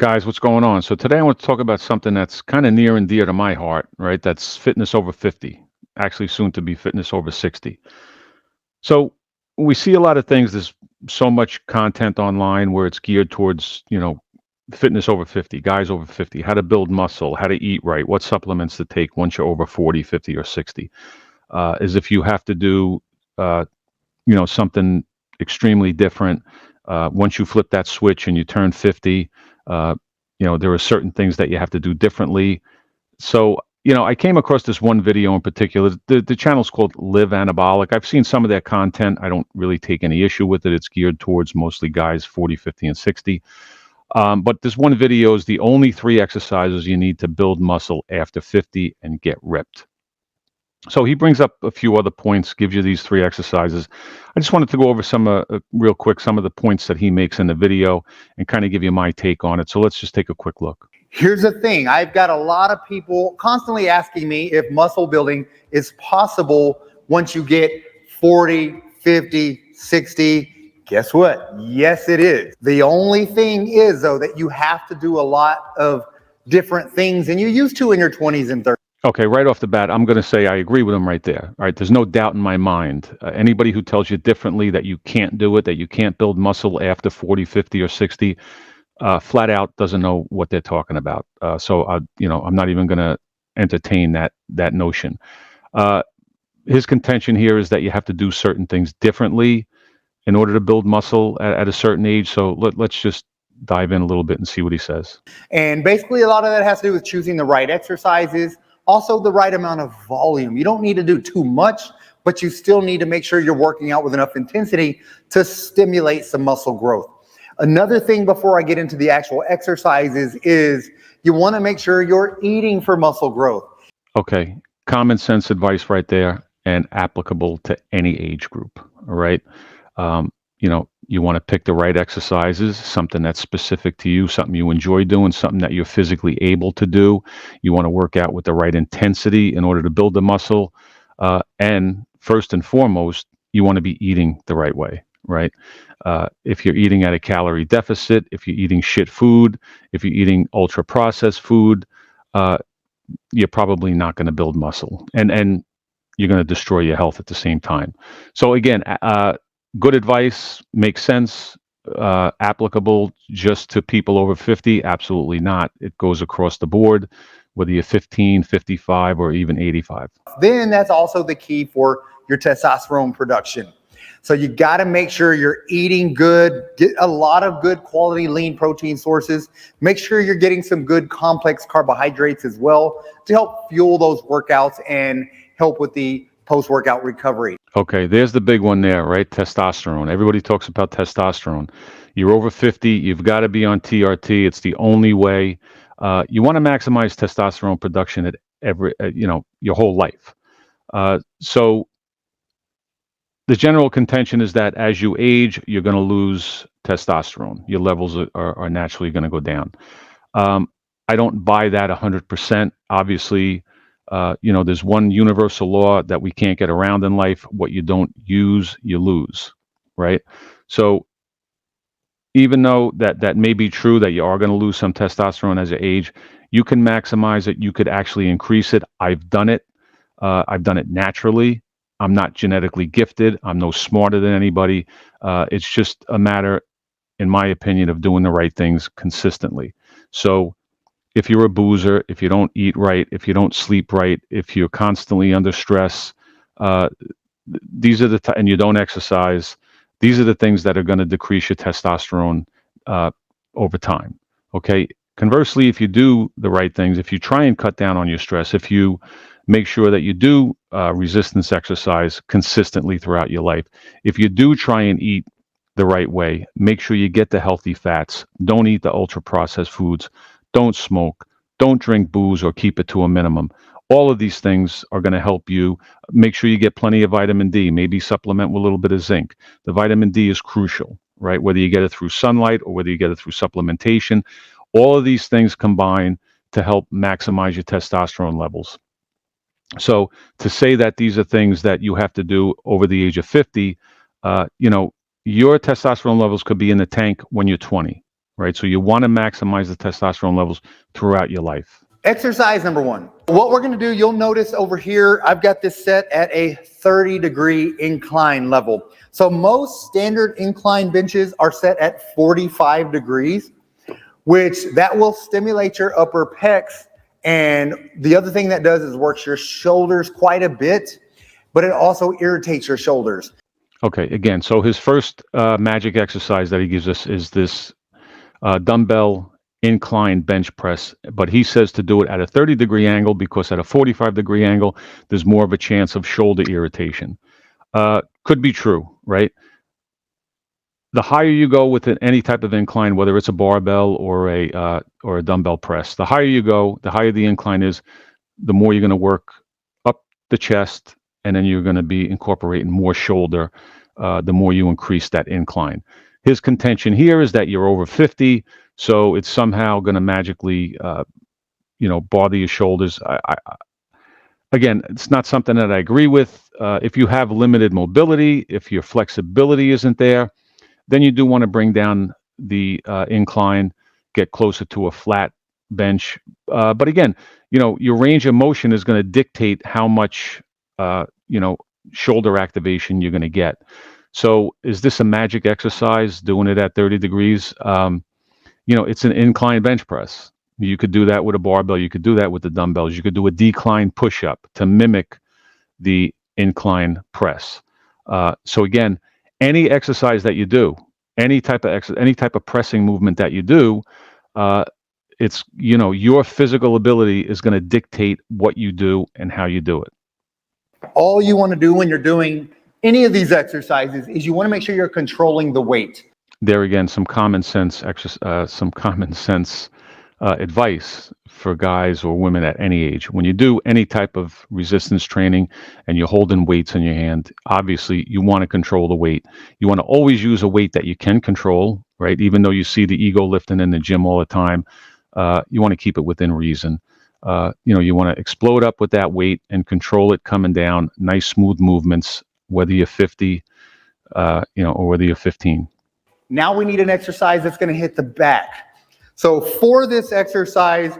Guys, what's going on? So today I want to talk about something that's kind of near and dear to my heart, right? That's fitness over 50, actually soon to be fitness over 60. So we see a lot of things. There's so much content online where it's geared towards, fitness over 50, guys over 50, how to build muscle, how to eat right, what supplements to take once you're over 40, 50, or 60. As if you have to do, uh, something extremely different. Once you flip that switch and you turn 50, uh, there are certain things that you have to do differently. So, I came across this one video in particular. The channel's called Live Anabolic. I've seen some of their content. I don't really take any issue with it. It's geared towards mostly guys 40, 50, and 60. But this one video is the only 3 exercises you need to build muscle after 50 and get ripped. So he brings up a few other points, gives you these 3 exercises. I just wanted to go over some real quick, some of the points that he makes in the video and kind of give you my take on it. So let's just take a quick look. Here's the thing. I've got a lot of people constantly asking me if muscle building is possible once you get 40, 50, 60. Guess what? Yes, it is. The only thing is, though, that you have to do a lot of different things than you used to in your 20s and 30s. Okay, right off the bat, I'm going to say I agree with him right there. All right, there's no doubt in my mind. Anybody who tells you differently that you can't do it, that you can't build muscle after 40, 50, or 60, flat out doesn't know what they're talking about. I'm not even going to entertain that notion. His contention here is that you have to do certain things differently in order to build muscle at a certain age. So let's just dive in a little bit and see what he says. And basically, a lot of that has to do with choosing the right exercises. Also, the right amount of volume. You don't need to do too much, but you still need to make sure you're working out with enough intensity to stimulate some muscle growth. Another thing before I get into the actual exercises is you want to make sure you're eating for muscle growth. Okay, common sense advice right there and applicable to any age group, all right? You want to pick the right exercises, something that's specific to you, something you enjoy doing, something that you're physically able to do. You want to work out with the right intensity in order to build the muscle. And first and foremost, you want to be eating the right way, right? If you're eating at a calorie deficit, if you're eating shit food, if you're eating ultra processed food, you're probably not going to build muscle, and you're going to destroy your health at the same time. So again, good advice, makes sense, applicable just to people over 50? Absolutely not. It goes across the board, whether you're 15, 55, or even 85. Then that's also the key for your testosterone production. So you got to make sure you're eating good, get a lot of good quality lean protein sources. Make sure you're getting some good complex carbohydrates as well to help fuel those workouts and help with the post-workout recovery. Okay, there's the big one there, right? Testosterone. Everybody talks about testosterone. You're over 50, you've got to be on TRT. It's the only way. You want to maximize testosterone production at your whole life. So the general contention is that as you age, you're going to lose testosterone. Your levels are naturally going to go down. I don't buy that 100%. Obviously, there's one universal law that we can't get around in life. What you don't use, you lose, right? So even though that may be true that you are going to lose some testosterone as you age, you can maximize it. You could actually increase it. I've done it. I've done it naturally. I'm not genetically gifted. I'm no smarter than anybody. It's just a matter, in my opinion, of doing the right things consistently. So if you're a boozer, if you don't eat right, if you don't sleep right, if you're constantly under stress, these are and you don't exercise, these are the things that are going to decrease your testosterone over time. Okay. Conversely, if you do the right things, if you try and cut down on your stress, if you make sure that you do resistance exercise consistently throughout your life, if you do try and eat the right way, make sure you get the healthy fats, don't eat the ultra processed foods, don't smoke, don't drink booze or keep it to a minimum. All of these things are going to help you. Make sure you get plenty of vitamin D, maybe supplement with a little bit of zinc. The vitamin D is crucial, right? Whether you get it through sunlight or whether you get it through supplementation, all of these things combine to help maximize your testosterone levels. So to say that these are things that you have to do over the age of 50, your testosterone levels could be in the tank when you're 20, right? So you want to maximize the testosterone levels throughout your life. Exercise number one. What we're going to do, you'll notice over here, I've got this set at a 30-degree incline level. So most standard incline benches are set at 45 degrees, which that will stimulate your upper pecs. And the other thing that does is works your shoulders quite a bit, but it also irritates your shoulders. Okay, again, so his first magic exercise that he gives us is this dumbbell incline bench press, but he says to do it at a 30-degree angle because at a 45-degree angle, there's more of a chance of shoulder irritation. Could be true, right? The higher you go with any type of incline, whether it's a barbell or a dumbbell press, the higher you go, the higher the incline is, the more you're going to work up the chest, and then you're going to be incorporating more shoulder, the more you increase that incline. His contention here is that you're over 50, so it's somehow going to magically, bother your shoulders. Again, it's not something that I agree with. If you have limited mobility, if your flexibility isn't there, then you do want to bring down the incline, get closer to a flat bench. But again, your range of motion is going to dictate how much, shoulder activation you're going to get. So is this a magic exercise, doing it at 30 degrees? It's an incline bench press. You could do that with a barbell. You could do that with the dumbbells. You could do a decline push-up to mimic the incline press. So again, any exercise that you do, any type of pressing movement that you do, it's your physical ability is going to dictate what you do and how you do it. All you want to do when you're doing any of these exercises is you want to make sure you're controlling the weight. There again, some common sense advice for guys or women at any age. When you do any type of resistance training and you're holding weights in your hand, obviously you want to control the weight. You want to always use a weight that you can control, right? Even though you see the ego lifting in the gym all the time, you want to keep it within reason. You want to explode up with that weight and control it coming down, nice smooth movements, whether you're 50, or whether you're 15. Now we need an exercise that's going to hit the back. So for this exercise,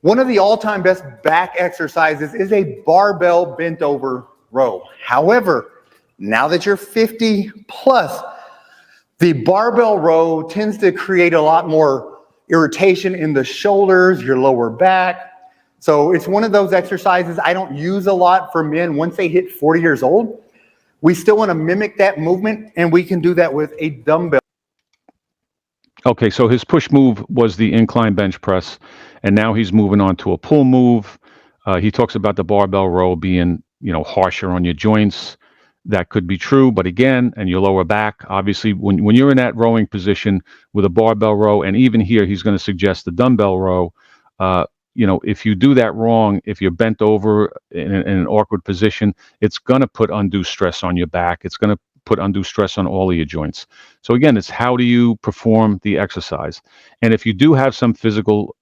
one of the all-time best back exercises is a barbell bent over row. However, now that you're 50 plus, the barbell row tends to create a lot more irritation in the shoulders, your lower back. So it's one of those exercises I don't use a lot for men once they hit 40 years old. We still want to mimic that movement, and we can do that with a dumbbell. Okay, so his push move was the incline bench press, and now he's moving on to a pull move. He talks about the barbell row being, harsher on your joints. That could be true, but again, and your lower back, obviously, when you're in that rowing position with a barbell row, and even here, he's going to suggest the dumbbell row. If you do that wrong, if you're bent over in an awkward position, it's going to put undue stress on your back. It's going to put undue stress on all of your joints. So again, it's how do you perform the exercise? And if you do have some physical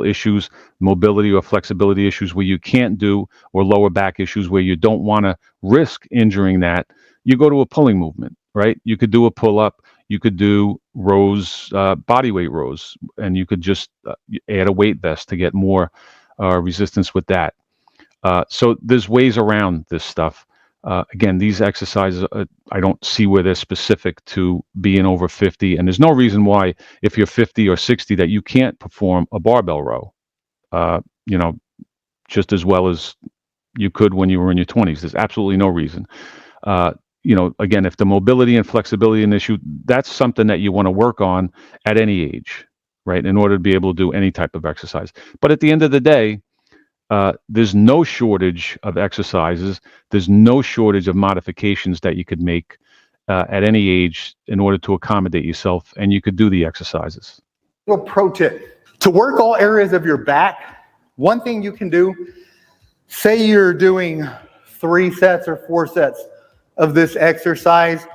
issues, mobility or flexibility issues where you can't do, or lower back issues where you don't want to risk injuring that, you go to a pulling movement, right? You could do a pull-up, you could do rows, body weight rows, and you could just add a weight vest to get more resistance with that. So there's ways around this stuff. Again, these exercises, I don't see where they're specific to being over 50, and there's no reason why, if you're 50 or 60, that you can't perform a barbell row, just as well as you could when you were in your 20s. There's absolutely no reason. Again, if the mobility and flexibility is an issue, that's something that you want to work on at any age, right, in order to be able to do any type of exercise. But at the end of the day, there's no shortage of exercises. There's no shortage of modifications that you could make at any age in order to accommodate yourself, and you could do the exercises. Little pro tip. To work all areas of your back, one thing you can do, say you're doing 3 sets or 4 sets of this exercise,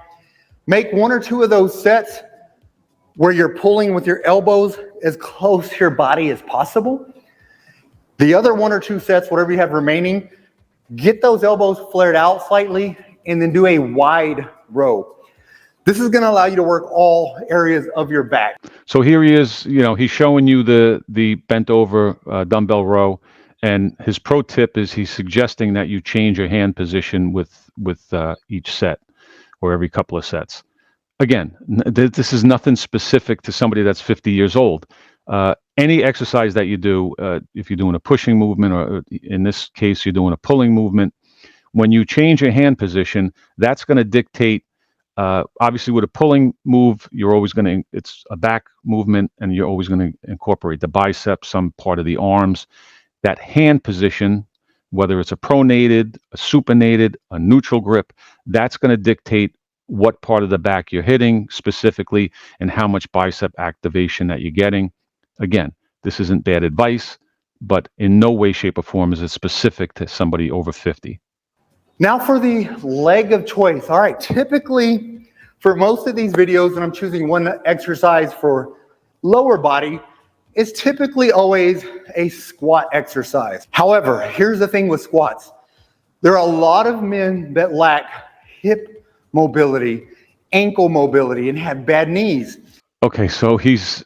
make 1 or 2 of those sets where you're pulling with your elbows as close to your body as possible. The other 1 or 2 sets, whatever you have remaining, get those elbows flared out slightly and then do a wide row. This is going to allow you to work all areas of your back. So here he is, he's showing you the bent over dumbbell row, and his pro tip is he's suggesting that you change your hand position with each set or every couple of sets. Again, this is nothing specific to somebody that's 50 years old. Any exercise that you do, if you're doing a pushing movement, or in this case, you're doing a pulling movement, when you change your hand position, that's going to dictate. Obviously, with a pulling move, you're always going to, it's a back movement, and you're always going to incorporate the biceps, some part of the arms. That hand position, whether it's a pronated, a supinated, a neutral grip, that's going to dictate what part of the back you're hitting specifically and how much bicep activation that you're getting. Again, this isn't bad advice, but in no way, shape, or form is it specific to somebody over 50. Now for the leg of choice. All right, typically for most of these videos, when I'm choosing one exercise for lower body, it's typically always a squat exercise. However, here's the thing with squats. There are a lot of men that lack hip mobility, ankle mobility, and have bad knees. Okay, so he's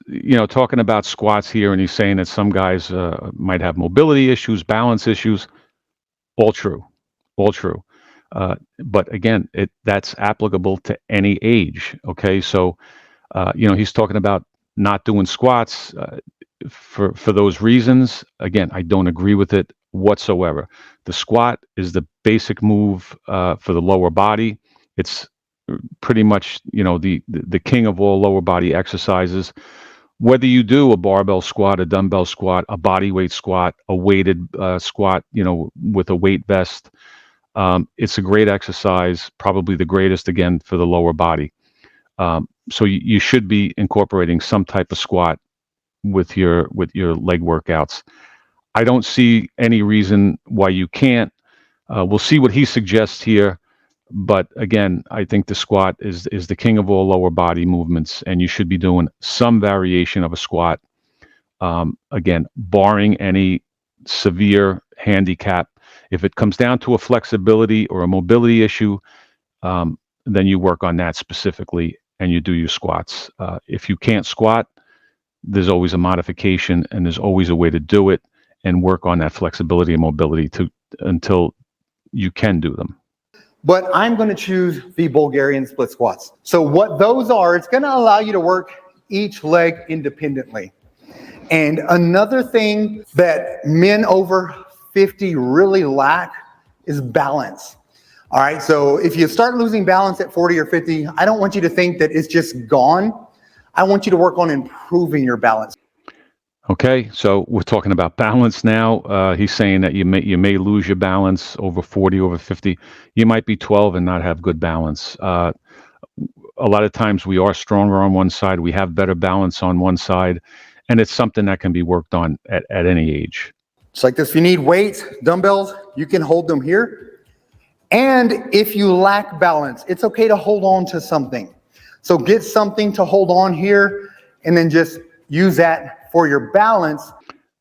talking about squats here, and he's saying that some guys might have mobility issues, balance issues. All true, all true. But again, that's applicable to any age. Okay, so he's talking about not doing squats for those reasons. Again, I don't agree with it whatsoever. The squat is the basic move for the lower body. It's pretty much the king of all lower body exercises. Whether you do a barbell squat, a dumbbell squat, a body weight squat, a weighted squat, with a weight vest, it's a great exercise, probably the greatest, again, for the lower body. So you should be incorporating some type of squat with your leg workouts. I don't see any reason why you can't. We'll see what he suggests here. But again, I think the squat is the king of all lower body movements, and you should be doing some variation of a squat. Again, barring any severe handicap. If it comes down to a flexibility or a mobility issue, then you work on that specifically and you do your squats. If you can't squat, there's always a modification, and there's always a way to do it and work on that flexibility and mobility until you can do them. But I'm going to choose the Bulgarian split squats. So what those are, it's going to allow you to work each leg independently. And another thing that men over 50 really lack is balance. All right, so if you start losing balance at 40 or 50, I don't want you to think that it's just gone. I want you to work on improving your balance. Okay, so we're talking about balance now. He's saying that you may lose your balance over 40, over 50. You might be 12 and not have good balance. A lot of times we are stronger on one side. We have better balance on one side, and it's something that can be worked on at any age. It's like this. If you need weights, dumbbells, you can hold them here. And if you lack balance, it's okay to hold on to something. So get something to hold on here, and then just use that for your balance.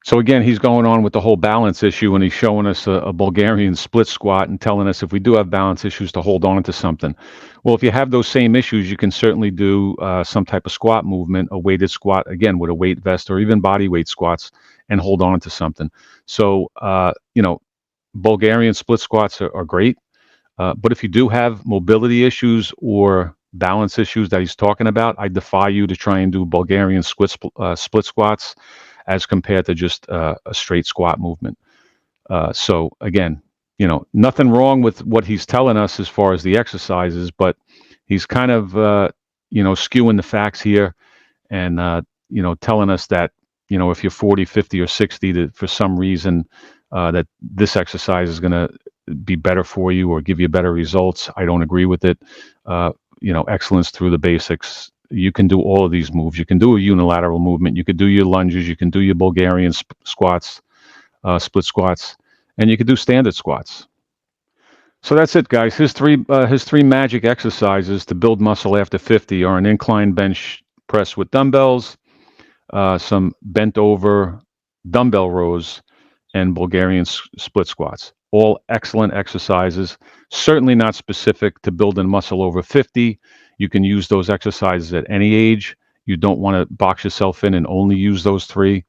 So again, he's going on with the whole balance issue, and he's showing us a Bulgarian split squat and telling us if we do have balance issues to hold on to something. Well, if you have those same issues, you can certainly do some type of squat movement, a weighted squat, again, with a weight vest or even body weight squats, and hold on to something. So, Bulgarian split squats are great. But if you do have mobility issues or balance issues that he's talking about, I defy you to try and do Bulgarian split squats as compared to just a straight squat movement. So again, nothing wrong with what he's telling us as far as the exercises, but he's kind of, skewing the facts here and, telling us that, if you're 40, 50, or 60, that for some reason that this exercise is going to be better for you or give you better results. I don't agree with it. Excellence through the basics. You can do all of these moves. You can do a unilateral movement. You could do your lunges. You can do your Bulgarian squats, split squats, and you can do standard squats. So that's it, guys. His three magic exercises to build muscle after 50 are an incline bench press with dumbbells, some bent over dumbbell rows, and Bulgarian split squats. All excellent exercises, certainly not specific to building muscle over 50. You can use those exercises at any age. You don't want to box yourself in and only use those three.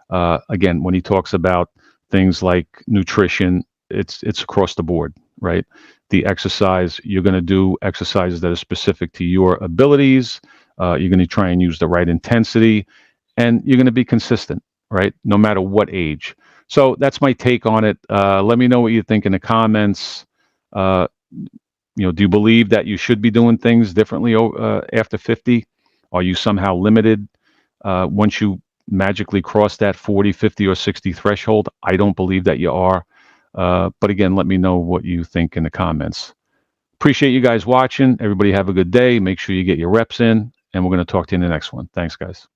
Again, when he talks about things like nutrition, it's across the board, right? The exercise, you're going to do exercises that are specific to your abilities. You're going to try and use the right intensity, and you're going to be consistent, right? No matter what age. So that's my take on it. Let me know what you think in the comments. Uh, do you believe that you should be doing things differently after 50? Are you somehow limited once you magically cross that 40, 50, or 60 threshold? I don't believe that you are. But again, let me know what you think in the comments. Appreciate you guys watching. Everybody have a good day. Make sure you get your reps in, and we're going to talk to you in the next one. Thanks, guys.